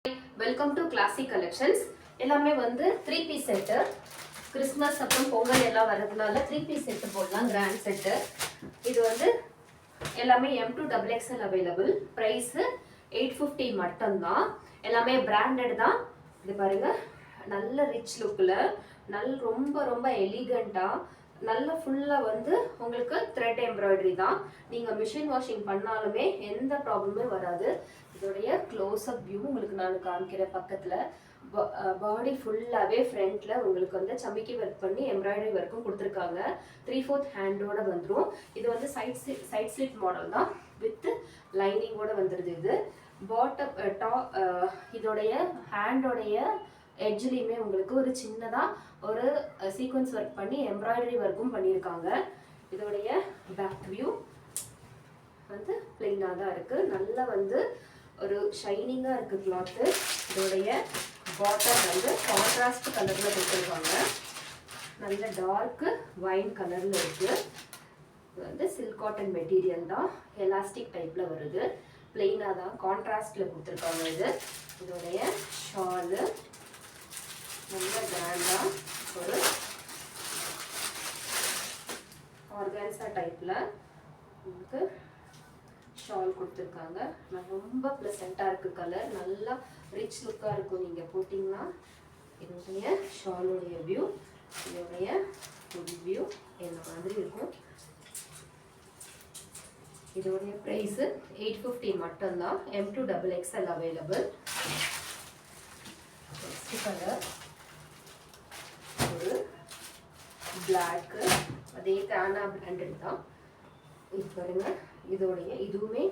Welcome to classic collections. எல்லாமே வந்து 3 piece set. Christmas அப்புறம் பொங்கல் எல்லாம் வரதுனால 3 பீஸ் செட்டு போடலாம். கிராண்ட் செட்டு இது வந்து எல்லாமே M2XXL அவைலபிள். ப்ரைஸ் 850 மட்டும்தான். எல்லாமே பிராண்டட் தான். இது பாருங்க, நல்ல ரிச் லுக்கில் ரொம்ப ரொம்ப எலிகண்ட்டாக நல்ல ஃபுல்லாக வந்து உங்களுக்கு த்ரெட் எம்ப்ராய்டரி தான். நீங்கள் மிஷின் வாஷிங் பண்ணாலுமே எந்த ப்ராப்ளமே வராது. இதோடைய க்ளோஸ்அப் வியூ உங்களுக்கு நான் காமிக்கிறேன். பக்கத்தில் பாடி ஃபுல்லாகவே ஃப்ரண்ட்டில் உங்களுக்கு வந்து சமிக்கி ஒர்க் பண்ணி எம்ப்ராய்டரி ஒர்க்கும் கொடுத்துருக்காங்க. 3/4 ஹேண்டோட வந்துடும். இது வந்து சைட் ஸ்லிட் மாடல் தான், வித் லைனிங்கோட வந்துடுது. இது பாட்டம் இதோடைய ஹேண்டோடைய எட்ஜ்லேயுமே உங்களுக்கு ஒரு சின்னதாக ஒரு சீக்வன்ஸ் ஒர்க் பண்ணி எம்ப்ராய்டரி ஒர்க்கும் பண்ணியிருக்காங்க. இதோடைய பேக் வியூ வந்து பிளெயினாக தான் இருக்குது. நல்லா வந்து ஒரு ஷைனிங்காக இருக்குது கிளாத்து. இதோடைய பாட்டம் வந்து கான்ட்ராஸ்ட் கலரில் கொடுத்துருக்காங்க. நல்ல டார்க்கு வைன் கலரில் இருக்குது. இது வந்து சில்க் காட்டன் மெட்டீரியல் தான், எலாஸ்டிக் டைப்பில் வருது. பிளெயினாக தான் கான்ட்ராஸ்டில் கொடுத்துருக்காங்க. இதோடைய ஷாலு நல்ல கிராண்டாக ஒரு ஆர்கான்சா டைப்பில் உங்களுக்கு ஷால் கொடுத்துருக்காங்க. ரொம்ப ப்ளசண்ட்டாக இருக்குது. கலர் நல்லா ரிச் லுக்காக இருக்கும் நீங்கள் போட்டிங்கன்னா. இதோடைய ஷாலுடைய வியூ, இதோடைய ஃபுல் வியூ இந்த மாதிரி இருக்கும். இதோடைய ப்ரைஸு 850 மட்டும்தான். M2XXL available. நெக்ஸ்ட் கலர் ஒரு பிளாக்கு, அதே தானா பிராண்டட் தான். இது பாருங்க, இதோடைய இதுவுமே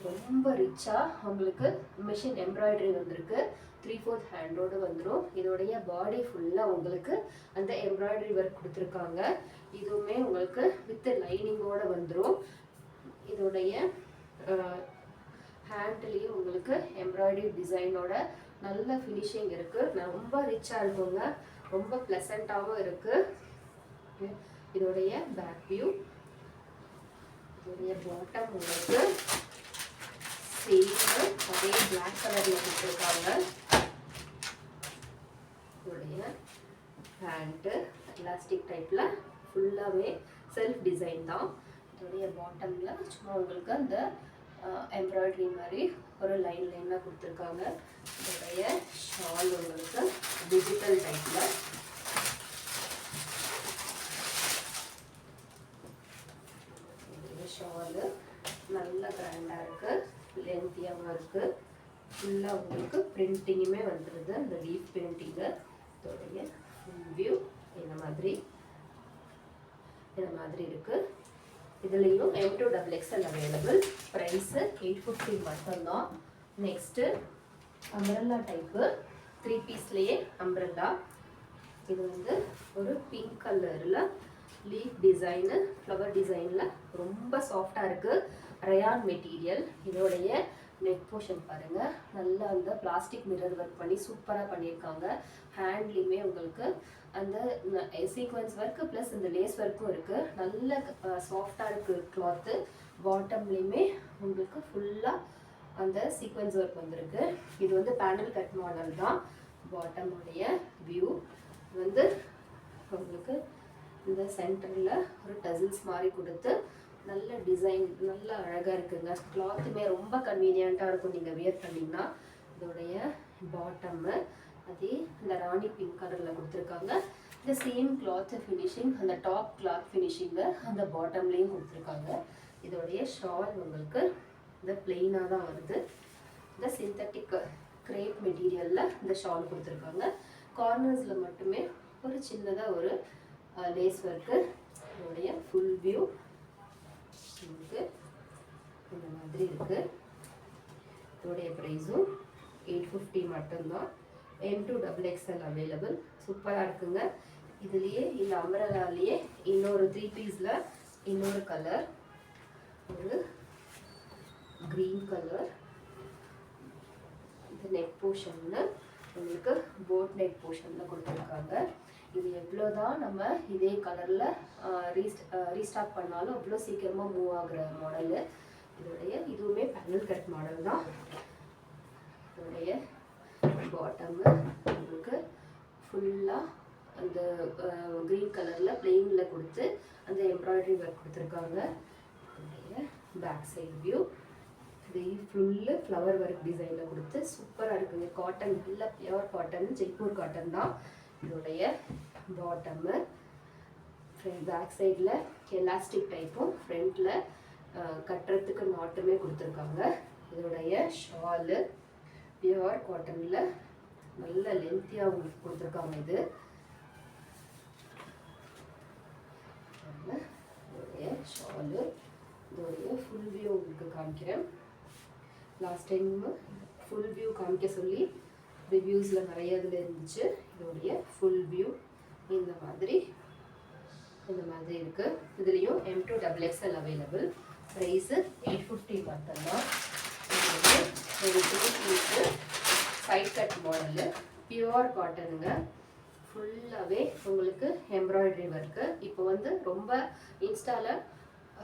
ரொம்ப ரிச்சாக உங்களுக்கு மிஷின் எம்ப்ராய்டரி வந்திருக்கு. 3/4 ஹேண்டோடு வந்துடும். இதோடைய பாடி ஃபுல்லாக உங்களுக்கு அந்த எம்ப்ராய்டரி ஒர்க் கொடுத்துருக்காங்க. இதுவுமே உங்களுக்கு வித் லைனிங்கோடு வந்துடும். இதோடைய ஹேண்ட்லேயும் உங்களுக்கு எம்ப்ராய்டரி டிசைனோட நல்ல ஃபினிஷிங் இருக்குது. ரொம்ப ரிச்சாக இருக்குங்க, ரொம்ப ப்ளசண்ட்டாகவும் இருக்குது. இதோடைய பேக் வியூ, இதோடைய பாட்டம் உங்களுக்கு சேம் அதே பிளாக் கலரில் கொடுத்துருக்காங்க. இதோடைய பேண்ட்டு எலாஸ்டிக் டைப்பில் ஃபுல்லாகவே செல்ஃப் டிசைன் தான். இதோடைய பாட்டமில் சும்மா உங்களுக்கு அந்த எம்ப்ராய்டரி மாதிரி ஒரு லைனாக கொடுத்துருக்காங்க. இதோடைய ஷால் உங்களுக்கு டிஜிட்டல் டைப்பில் ஷாலு நல்ல கிராண்டாக இருக்குது, லென்த்தியாகவும் இருக்குது. ஃபுல்லாக உங்களுக்கு பிரிண்டிங்குமே வந்துடுது, அந்த லீஃப் பிரிண்டிங்கு. இதோடைய ஃபுல் வியூ இந்த மாதிரி இருக்குது. இதுலேயும் M2XXL அவைலபிள். ப்ரைஸு 850 மட்டும்தான். நெக்ஸ்ட்டு அம்ப்ரெல்லா டைப்பு 3 பீஸ்லேயே அம்ப்ரெல்லா. இது வந்து ஒரு பிங்க் கலரில் லீஃப் டிசைனு, ஃப்ளவர் டிசைனில் ரொம்ப சாஃப்டாக இருக்குது. Rayon material. இதோடைய நெக் போர்ஷன் பாருங்கள், நல்லா அந்த பிளாஸ்டிக் மிரர் ஒர்க் பண்ணி சூப்பராக பண்ணியிருக்காங்க. ஹேண்ட்லேயுமே உங்களுக்கு அந்த சீக்வன்ஸ் ஒர்க்கு ப்ளஸ் இந்த லேஸ் ஒர்க்கும் இருக்குது. நல்ல சாஃப்டாக இருக்குது கிளாத்து. பாட்டம்லேயுமே உங்களுக்கு ஃபுல்லாக அந்த சீக்வன்ஸ் ஒர்க் வந்திருக்கு. இது வந்து பேனல் கட் மாடல் தான். பாட்டமுடைய வியூ வந்து உங்களுக்கு இந்த சென்டரில் ஒரு டசில்ஸ் மாதிரி கொடுத்து நல்ல டிசைன், நல்ல அழகாக இருக்குங்க. கிளாத்துமே ரொம்ப கன்வீனியண்ட்டாக இருக்கும் நீங்கள் வியர் பண்ணிங்கன்னா. இதோடைய பாட்டம்மு அதே இந்த ராணி பிங்க் கலரில் கொடுத்துருக்காங்க. இந்த சேம் கிளாத் ஃபினிஷிங், அந்த டாப் கிளாத் ஃபினிஷிங்கை அந்த பாட்டம்லேயும் கொடுத்துருக்காங்க. இதோடைய ஷால் உங்களுக்கு இந்த பிளெயினாக தான் வருது. இந்த சிந்தட்டிக் கிரேப் மெட்டீரியலில் இந்த ஷால் கொடுத்துருக்காங்க. கார்னர்ஸில் மட்டுமே ஒரு சின்னதாக ஒரு லேஸ் ஒர்க்கு. இதோடைய ஃபுல் வியூ உங்களுக்கு இந்த மாதிரி இருக்குது. இதோடைய ப்ரைஸும் 850 மட்டும்தான். M2XXL available. சூப்பராக இருக்குங்க. இதுலேயே இந்த அம்பரலாலேயே இன்னொரு 3 பீஸில் இன்னொரு கலர், ஒரு க்ரீன் கலர். இந்த நெக் போர்ஷனில் உங்களுக்கு போட் நெக் போர்ஷனில் கொடுத்துருக்காங்க. இது எவ்வளோதான் நம்ம இதே கலரில் ரீஸ்டாக் பண்ணாலும் அவ்வளோ சீக்கிரமாக மூவ் ஆகுற மாடலு. இதுவுமே பேனல் கட் மாடல் தான். இதோடைய பாட்டமு உங்களுக்கு ஃபுல்லாக அந்த க்ரீன் கலரில் பிளெயினில் கொடுத்து அந்த எம்ப்ராய்டரி ஒர்க் கொடுத்துருக்காங்க. பேக் சைடு வியூ இது ஃபுல்லு ஃப்ளவர் ஒர்க் டிசைனில் கொடுத்து சூப்பராக இருக்குங்க. காட்டன் நல்ல பியூர் காட்டன், ஜெய்ப்பூர் காட்டன் தான். இதோடைய பாட்டமு பேக் சைடில் எலாஸ்டிக் டைப்பும் ஃப்ரண்ட்டில் கட்டுறதுக்கு நாட்டுமே கொடுத்துருக்காங்க. இதோடைய ஷாலு பியூர் காட்டனில் நல்ல லென்த்தியாக உங்களுக்கு கொடுத்துருக்காங்க. இதோடைய ஷாலு இதோடைய ஃபுல் வியூ உங்களுக்கு காமிக்கிறேன். லாஸ்ட் டைம் ஃபுல் வியூ காமிக்க சொல்லி ரிவ்யூஸில் நிறைய இதில் இருந்துச்சு. இதோடைய ஃபுல் வியூ இந்த மாதிரி இருக்குது. இதுலேயும் M2 XXL அவைலபிள். ப்ரைஸு 850 மட்டும்தான். இது வந்து ஒரு சைட் கட் மாடலு, பியூர் காட்டனுங்க. ஃபுல்லாகவே உங்களுக்கு எம்ப்ராய்டரி ஒர்க்கு. இப்போ வந்து ரொம்ப இன்ஸ்டாவில்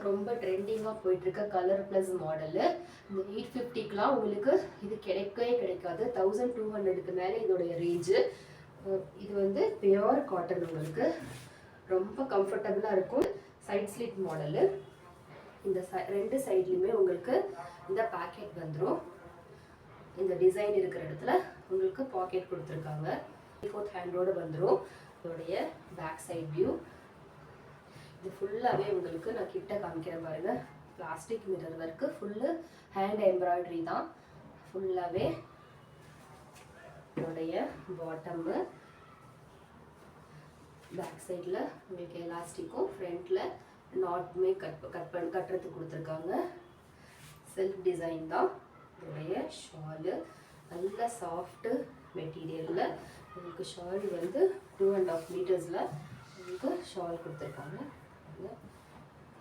ரொம்ப ட்ரெண்டிங்காக போயிட்டுருக்க கலர் ப்ளஸ் மாடலு. இந்த 850க்குலாம் உங்களுக்கு இது கிடைக்கவே கிடைக்காது. 1200க்கு மேலே இதோடைய ரேஞ்சு. இது வந்து பியூர் காட்டன், உங்களுக்கு ரொம்ப கம்ஃபர்டபுளாக இருக்கும். Side slit model. இந்த ரெண்டு சைட்லையுமே உங்களுக்கு இந்த பாக்கெட் வந்துடும். இந்த டிசைன் இருக்கிற இடத்துல உங்களுக்கு பாக்கெட் கொடுத்துருக்காங்க. 4th ஹேண்டோடு வந்துடும். இதோடைய பேக் சைட் வியூ இது ஃபுல்லாகவே உங்களுக்கு நான் கிட்ட காமிக்கிறேன் பாருங்கள். Plastic mirror work, full hand embroidery தான் ஃபுல்லாகவே. இதோடைய பாட்டமு பேக் சைடில் உங்களுக்கு எலாஸ்டிக்கும் ஃப்ரண்ட்டில் நாட்டுமே கட்டுறதுக்கு கொடுத்துருக்காங்க. செல்ஃப் டிசைன் தான். இதோடைய ஷாலு நல்ல சாஃப்ட்டு மெட்டீரியலில் உங்களுக்கு ஷால் வந்து 2.5 மீட்டர்ஸில் உங்களுக்கு ஷால் கொடுத்துருக்காங்க.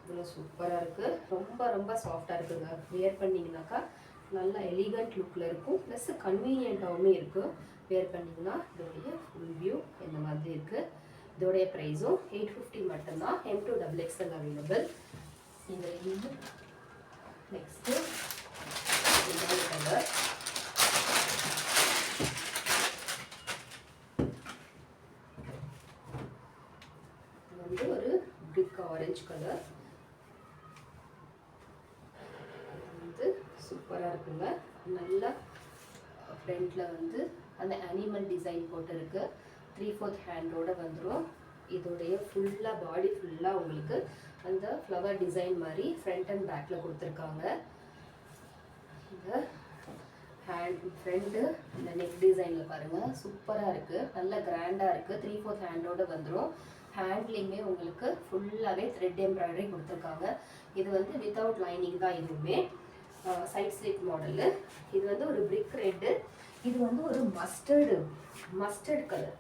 இவ்வளோ சூப்பராக இருக்குது. ரொம்ப ரொம்ப சாஃப்டாக இருக்குங்க. வியர் பண்ணிங்கனாக்கா நல்லா எலிகண்ட் லுக்கில் இருக்கும். ப்ளஸ் கன்வீனியண்ட்டாகவும் இருக்குது. வியர் பண்ணிங்கன்னா இதோடைய ஃபுல் வியூ இந்த மாதிரி இருக்குது. இதோடைய ப்ரைஸும் 850 மட்டும்தான். M2 XXL available. இதில் நெக்ஸ்ட்டு கலர் வந்து ஒரு பிரிக் ஆரஞ்சு கலர். வந்து சூப்பராக இருக்குங்க. நல்லா ஃப்ரண்ட்டில் வந்து அந்த அனிமல் டிசைன் போட்டு இருக்கு. 3/4 ஹேண்டோட வந்துடும். இதோடைய ஃபுல்லாக பாடி ஃபுல்லாக உங்களுக்கு அந்த ஃப்ளவர் டிசைன் மாதிரி ஃப்ரண்ட் அண்ட் பேக்கில் கொடுத்துருக்காங்க. இந்த ஹேண்ட் ஃப்ரண்ட்டு இந்த நெக் டிசைனில் பாருங்கள் சூப்பராக இருக்குது. நல்ல கிராண்டாக இருக்குது. 3/4 ஹேண்டோடு வந்துடும். ஹேண்ட்லேயுமே உங்களுக்கு ஃபுல்லாகவே த்ரெட் எம்ப்ராய்டரி கொடுத்துருக்காங்க. இது வந்து வித்தவுட் லைனிங் தான். இதுவுமே சைட் ஸ்லிட் மாடலு. இது வந்து ஒரு பிரிக் ரெட்டு. இது வந்து ஒரு மஸ்டர்ட் கலர்.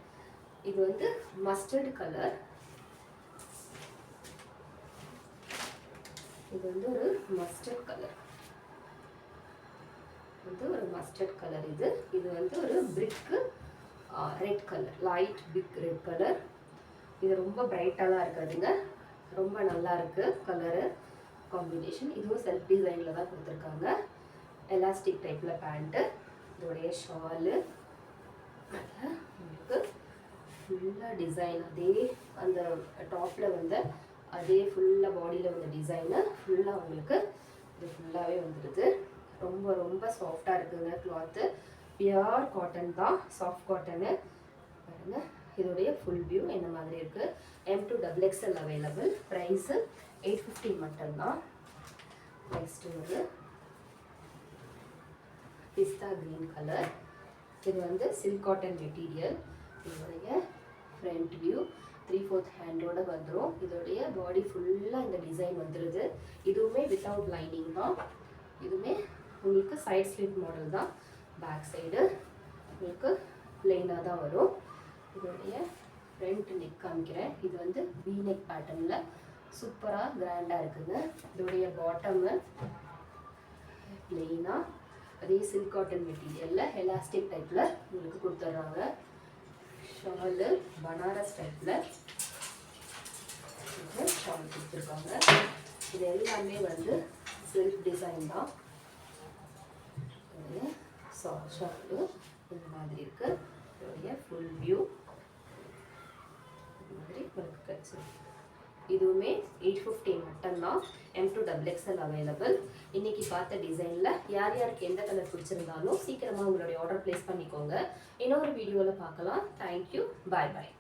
இது வந்து மஸ்டர்ட் கலர். இது வந்து ஒரு மஸ்டர்ட் கலர். இது வந்து ஒரு brick red colour, light big red colour. இது ரொம்ப பிரைட்டாலாம் இருக்காதுங்க. ரொம்ப நல்லா இருக்கு கலரு காம்பினேஷன். இதுவும் செல்ஃப் டிசைனில் தான் கொடுத்துருக்காங்க. எலாஸ்டிக் டைப்பில் பேண்ட்டு. இதோடைய ஷாலு உங்களுக்கு ஃபுல்லாக டிசைன் அதே அந்த டாப்பில் வந்து அதே ஃபுல்லாக பாடியில் வந்த டிசைனு ஃபுல்லாக உங்களுக்கு இது ஃபுல்லாகவே வந்துடுது. ரொம்ப ரொம்ப சாஃப்டாக இருக்குதுங்க. கிளாத்து பியூர் காட்டன் தான், சாஃப்ட் காட்டனு பாருங்க. இதோடைய ஃபுல் வியூ இந்த மாதிரி இருக்குது. M2 XXL available. ப்ரைஸு 850 மட்டும்தான். நெக்ஸ்ட் ஒரு பிஸ்தா க்ரீன் கலர். இது வந்து சில்க் காட்டன் மெட்டீரியல். இதோடைய ஃப்ரண்ட் வியூ 3/4 ஹேண்டோட வந்துடும். இதோடைய பாடி ஃபுல்லாக இந்த டிசைன் வந்துடுது. இதுவுமே வித்தவுட் லைனிங் தான். இதுவுமே உங்களுக்கு சைட் ஸ்லிட் மாடல் தான். பேக் சைடு உங்களுக்கு பிளெயினாக தான் வரும். இதோடைய ஃப்ரண்ட் நெக் காமிக்கிறேன். இது வந்து V நெக் பேட்டர்னில் சூப்பராக கிராண்டாக இருக்குங்க. இதோடைய பாட்டமு பிளெயினாக அதே சில்க் காட்டன் மெட்டீரியலில் எலாஸ்டிக் டைப்பில் உங்களுக்கு கொடுத்துட்றாங்க. ஷாலு பனாரஸ் டைப்பில் ஷால் கொடுத்துருக்காங்க. இது எல்லாமே வந்து செல்ஃப் டிசைன் தான். ஷாலு இந்த மாதிரி இருக்கு. இதோடைய ஃபுல் வியூ இந்த மாதிரி உங்களுக்கு கிடைச்சிருக்கு. இதுவுமே 850 மட்டும்தான். M2XXL available. இன்னைக்கு பார்த்த டிசைனில் யார் யாருக்கு எந்த கலர் பிடிச்சிருந்தாலும் சீக்கிரமாக உங்களுடைய ஆர்டர் பிளேஸ் பண்ணிக்கோங்க. இன்னொரு வீடியோவில் பார்க்கலாம். தேங்க்யூ. பாய் பாய்.